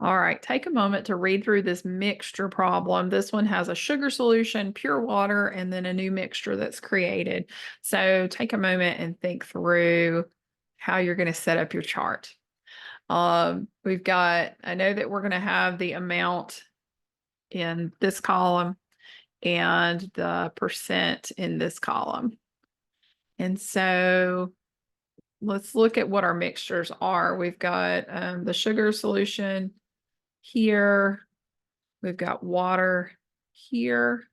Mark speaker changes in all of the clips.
Speaker 1: All right, take a moment to read through this mixture problem. This one has a sugar solution, pure water, and then a new mixture that's created. So take a moment and think through how you're going to set up your chart. We've got, I know that we're going to have the amount in this column and the percent in this column. And so let's look at what our mixtures are. We've got the sugar solution here. We've got water here,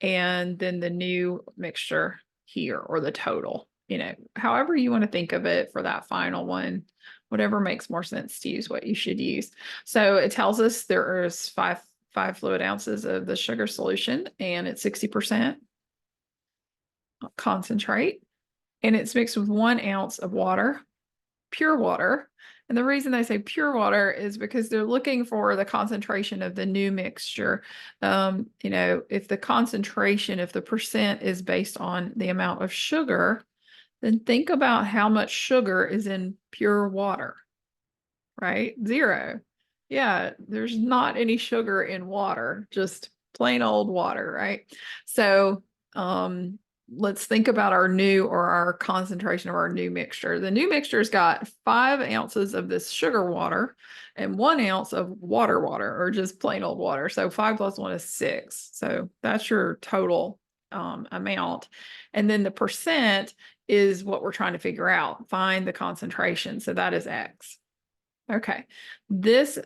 Speaker 1: and then the new mixture here, or the total, however you want to think of it for that final one, whatever makes more sense to use, what you should use. So it tells us there is five fluid ounces of the sugar solution, and it's 60% concentrate, and it's mixed with 1 ounce of water, pure water. And the reason they say pure water is because they're looking for the concentration of the new mixture. If the concentration, if the percent is based on the amount of sugar, then think about how much sugar is in pure water, right? 0. Yeah, there's not any sugar in water, just plain old water, right? So, let's think about our concentration of our new mixture. The new mixture's got 5 ounces of this sugar water and 1 ounce of water, or just plain old water. So 5 plus 1 is 6. So that's your total amount. And then the percent is what we're trying to figure out. Find the concentration. So that is X. Okay. This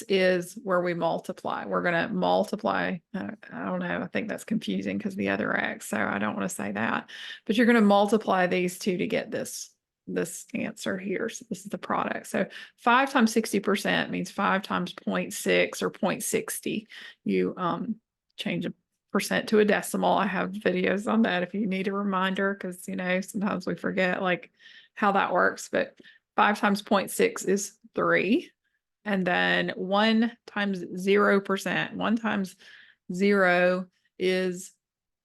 Speaker 1: is where we multiply. We're going to multiply. I don't know. I think that's confusing because the other X. So I don't want to say that, but you're going to multiply these two to get this answer here. So this is the product. So 5 times 60% means 5 times 0.6 or 0.60. You change a percent to a decimal. I have videos on that if you need a reminder, because sometimes we forget like how that works. But 5 times 0.6 is 3. And then 1 times 0%, 1 times 0 is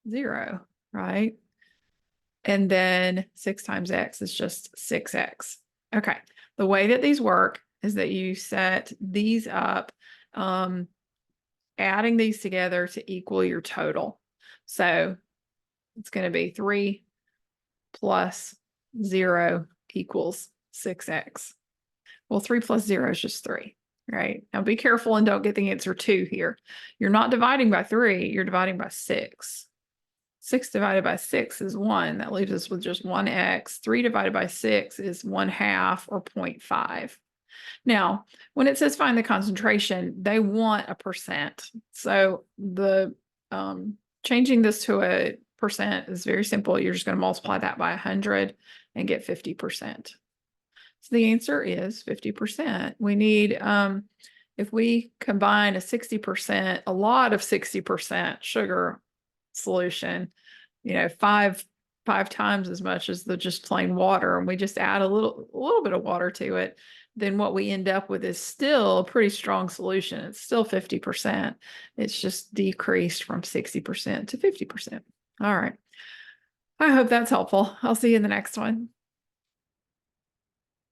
Speaker 1: 0, right? And then 6 times X is just 6X. Okay. The way that these work is that you set these up, adding these together to equal your total. So it's going to be 3 plus 0 equals 6X. Well, 3 plus 0 is just 3, right? Now be careful and don't get the answer 2 here. You're not dividing by 3, you're dividing by 6. 6 divided by 6 is 1. That leaves us with just 1x. 3 divided by 6 is 1/2 or 0.5. Now, when it says find the concentration, they want a percent. So the changing this to a percent is very simple. You're just going to multiply that by 100 and get 50%. So the answer is 50%. We need, if we combine a 60%, a lot of 60% sugar solution, 5 times as much as the just plain water, and we just add a little bit of water to it, then what we end up with is still a pretty strong solution. It's still 50%. It's just decreased from 60% to 50%. All right. I hope that's helpful. I'll see you in the next one.